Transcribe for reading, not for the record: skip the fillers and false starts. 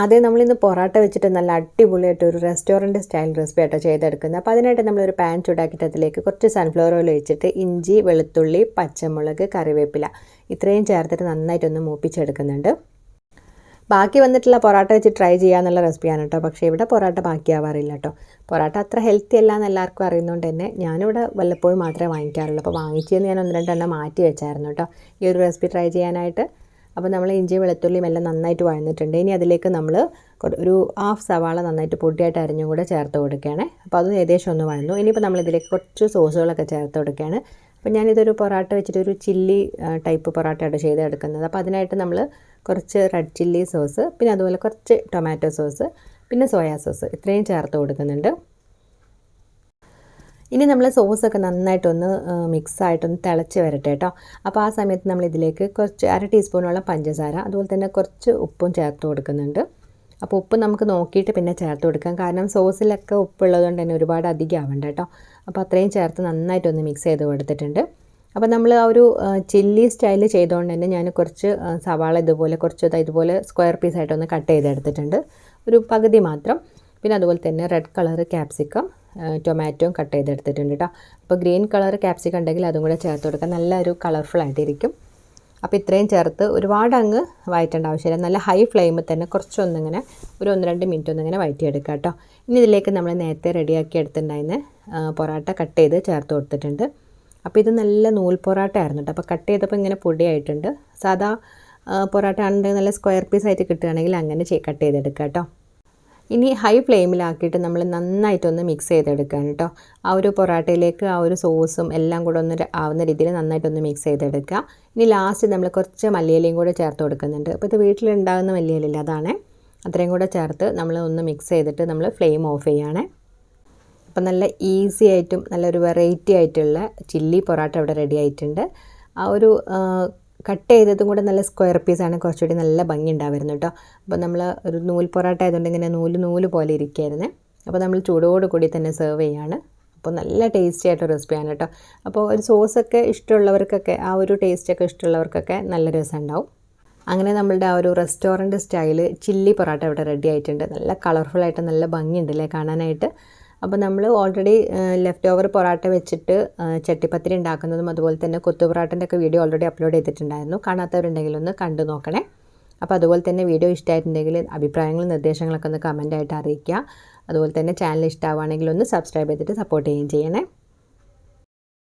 അതേ നമ്മളിന്ന് പൊറോട്ട വെച്ചിട്ട് നല്ല അടിപൊളിയായിട്ട് ഒരു റെസ്റ്റോറൻറ്റ് സ്റ്റൈൽ റെസിപ്പി ആയിട്ടോ ചെയ്തെടുക്കുന്നത്. അപ്പോൾ അതിനായിട്ട് നമ്മളൊരു പാൻ ചൂടാക്കിയിട്ട് അതിലേക്ക് കുറച്ച് സൺഫ്ലവർ ഓയിൽ ഒഴിച്ചിട്ട് ഇഞ്ചി, വെളുത്തുള്ളി, പച്ചമുളക്, കറിവേപ്പില ഇത്രയും ചേർത്തിട്ട് നന്നായിട്ടൊന്ന് മൂപ്പിച്ചെടുക്കുന്നുണ്ട്. ബാക്കി വന്നിട്ടുള്ള പൊറോട്ട വെച്ച് ട്രൈ ചെയ്യാന്നുള്ള റെസിപ്പിയാണ് കേട്ടോ. പക്ഷേ ഇവിടെ പൊറോട്ട ബാക്കിയാവാറില്ല കേട്ടോ. പൊറോട്ട അത്ര ഹെൽത്തി അല്ല എന്ന് എല്ലാവർക്കും അറിയുന്നതുകൊണ്ട് തന്നെ ഞാനിവിടെ വല്ലപ്പോഴും മാത്രമേ വാങ്ങിക്കാറുള്ളൂ. അപ്പോൾ വാങ്ങിച്ചതെന്ന് ഞാൻ 1-2 എണ്ണം മാറ്റി വെച്ചായിരുന്നു കേട്ടോ ഈ ഒരു റെസിപ്പി ട്രൈ ചെയ്യാനായിട്ട്. അപ്പോൾ നമ്മൾ ഇഞ്ചി വെളുത്തുള്ളിയും എല്ലാം നന്നായിട്ട് വഴന്നിട്ടുണ്ട്. ഇനി അതിലേക്ക് നമ്മൾ ഒരു ഹാഫ് സവാള നന്നായിട്ട് പൊടിയായിട്ട് അരിഞ്ഞും കൂടെ ചേർത്ത് കൊടുക്കുകയാണ്. അപ്പോൾ അത് ഏകദേശം ഒന്ന് വഴന്നു. ഇനിയിപ്പോൾ നമ്മളിതിലേക്ക് കുറച്ച് സോസുകളൊക്കെ ചേർത്ത് കൊടുക്കുകയാണ്. അപ്പോൾ ഞാനിതൊരു പൊറോട്ട വെച്ചിട്ട് ഒരു ചില്ലി ടൈപ്പ് പൊറോട്ടയാണ് ചെയ്തെടുക്കുന്നത്. അപ്പോൾ അതിനായിട്ട് നമ്മൾ കുറച്ച് റെഡ് ചില്ലി സോസ്, പിന്നെ അതുപോലെ കുറച്ച് ടൊമാറ്റോ സോസ്, പിന്നെ സോയാ സോസ് ഇത്രയും ചേർത്ത് കൊടുക്കുന്നുണ്ട്. ഇനി നമ്മൾ സോസൊക്കെ നന്നായിട്ടൊന്ന് മിക്സായിട്ടൊന്ന് തിളച്ച് വരട്ടെ കേട്ടോ. അപ്പോൾ ആ സമയത്ത് നമ്മൾ ഇതിലേക്ക് കുറച്ച് 1/2 ടീസ്പൂണോളം പഞ്ചസാര, അതുപോലെ തന്നെ കുറച്ച് ഉപ്പും ചേർത്ത് കൊടുക്കുന്നുണ്ട്. അപ്പോൾ ഉപ്പ് നമുക്ക് നോക്കിയിട്ട് പിന്നെ ചേർത്ത് കൊടുക്കാം, കാരണം സോസിലൊക്കെ ഉപ്പുള്ളതുകൊണ്ട് തന്നെ ഒരുപാട് അധികം ആവണ്ട കേട്ടോ. അപ്പോൾ അത്രയും ചേർത്ത് നന്നായിട്ടൊന്ന് മിക്സ് ചെയ്ത് കൊടുത്തിട്ടുണ്ട്. അപ്പോൾ നമ്മൾ ആ ഒരു ചില്ലി സ്റ്റൈൽ ചെയ്തുകൊണ്ട് തന്നെ ഞാൻ കുറച്ച് സവാള ഇതുപോലെ സ്ക്വയർ പീസായിട്ടൊന്ന് കട്ട് ചെയ്തെടുത്തിട്ടുണ്ട്, ഒരു പകുതി മാത്രം. പിന്നെ അതുപോലെ തന്നെ റെഡ് കളർ ക്യാപ്സിക്കം, ടൊമാറ്റോയും കട്ട് ചെയ്തെടുത്തിട്ടുണ്ട് കേട്ടോ. അപ്പോൾ ഗ്രീൻ കളർ ക്യാപ്സിക്കം ഉണ്ടെങ്കിൽ അതും കൂടെ ചേർത്ത് കൊടുക്കാം, നല്ലൊരു കളർഫുൾ ആയിട്ടിരിക്കും. അപ്പോൾ ഇത്രയും ചേർത്ത് ഒരുപാട് അങ്ങ് വഴറ്റേണ്ട ആവശ്യമില്ല, നല്ല ഹൈ ഫ്ലെയിമിൽ തന്നെ കുറച്ചൊന്നിങ്ങനെ ഒരു 1-2 മിനിറ്റ് ഒന്നിങ്ങനെ വഴറ്റിയെടുക്കാം കേട്ടോ. ഇനി ഇതിലേക്ക് നമ്മൾ നേരത്തെ റെഡിയാക്കി എടുത്തിട്ടുണ്ടായിരുന്ന പൊറോട്ട കട്ട് ചെയ്ത് ചേർത്ത് കൊടുത്തിട്ടുണ്ട്. അപ്പോൾ ഇത് നല്ല നൂൽ പൊറോട്ട ആയിരുന്നു കേട്ടോ. അപ്പോൾ കട്ട് ചെയ്തപ്പോൾ ഇങ്ങനെ പൊടിയായിട്ടുണ്ട്. സാധാ പൊറോട്ട ആണെങ്കിൽ നല്ല സ്ക്വയർ പീസായിട്ട് കിട്ടുകയാണെങ്കിൽ അങ്ങനെ കട്ട് ചെയ്തെടുക്കാം കേട്ടോ. ഇനി ഹൈ ഫ്ലെയിമിലാക്കിയിട്ട് നമ്മൾ നന്നായിട്ടൊന്ന് മിക്സ് ചെയ്തെടുക്കുകയാണ് കേട്ടോ. ആ ഒരു പൊറോട്ടയിലേക്ക് ആ ഒരു സോസും എല്ലാം കൂടെ ഒന്ന് ആവുന്ന രീതിയിൽ നന്നായിട്ടൊന്ന് മിക്സ് ചെയ്തെടുക്കുക. ഇനി ലാസ്റ്റ് നമ്മൾ കുറച്ച് മല്ലിയിലയും കൂടെ ചേർത്ത് കൊടുക്കുന്നുണ്ട്. അപ്പോൾ ഇത് വീട്ടിലുണ്ടാകുന്ന മല്ലിയില അതാണ്, അത്രയും കൂടെ ചേർത്ത് നമ്മൾ ഒന്ന് മിക്സ് ചെയ്തിട്ട് നമ്മൾ ഫ്ലെയിം ഓഫ് ചെയ്യുകയാണ്. അപ്പോൾ നല്ല ഈസി ആയിട്ടും നല്ലൊരു വെറൈറ്റി ആയിട്ടുള്ള ചില്ലി പൊറോട്ട ഇവിടെ റെഡി ആയിട്ടുണ്ട്. ആ ഒരു കട്ട് ചെയ്തതും കൂടെ നല്ല സ്ക്വയർ പീസാണ് കുറച്ചുകൂടി നല്ല ഭംഗി ഉണ്ടാവുമായിരുന്നു കേട്ടോ. അപ്പോൾ നമ്മൾ ഒരു നൂൽ പൊറോട്ട ആയതുകൊണ്ട് ഇങ്ങനെ നൂല് പോലെ ഇരിക്കുകയായിരുന്നു. അപ്പോൾ നമ്മൾ ചൂടോട് കൂടി തന്നെ സെർവ് ചെയ്യാണ്. അപ്പോൾ നല്ല ടേസ്റ്റി ആയിട്ടൊരു റെസിപ്പിയാണ് കേട്ടോ. അപ്പോൾ ഒരു സോസൊക്കെ ഇഷ്ടമുള്ളവർക്കൊക്കെ, ആ ഒരു ടേസ്റ്റൊക്കെ ഇഷ്ടമുള്ളവർക്കൊക്കെ നല്ല രസം ഉണ്ടാവും. അങ്ങനെ നമ്മളുടെ ആ ഒരു റെസ്റ്റോറൻറ്റ് സ്റ്റൈൽ ചില്ലി പൊറോട്ട ഇവിടെ റെഡി ആയിട്ടുണ്ട്. നല്ല കളർഫുള്ളായിട്ട് നല്ല ഭംഗിയുണ്ടല്ലേ കാണാനായിട്ട്. അപ്പോൾ നമ്മൾ ഓൾറെഡി ലെഫ്റ്റ് ഓവർ പൊറോട്ട വെച്ചിട്ട് ചട്ടിപ്പത്തിരി ഉണ്ടാക്കുന്നതും അതുപോലെ തന്നെ കൊത്തു പൊറോട്ടൻ്റെ ഒക്കെ വീഡിയോ ഓൾറെഡി അപ്ലോഡ് ചെയ്തിട്ടുണ്ടായിരുന്നു. കാണാത്തവരുണ്ടെങ്കിൽ ഒന്ന് കണ്ടു നോക്കണേ. അപ്പോൾ അതുപോലെ തന്നെ വീഡിയോ ഇഷ്ടമായിട്ടുണ്ടെങ്കിൽ അഭിപ്രായങ്ങളും നിർദ്ദേശങ്ങളൊക്കെ ഒന്ന് കമൻറ്റായിട്ട് അറിയിക്കുക. അതുപോലെ തന്നെ ചാനൽ ഇഷ്ടമാവുകയാണെങ്കിൽ ഒന്ന് സബ്സ്ക്രൈബ് ചെയ്തിട്ട് സപ്പോർട്ട് ചെയ്യുകയും ചെയ്യണേ.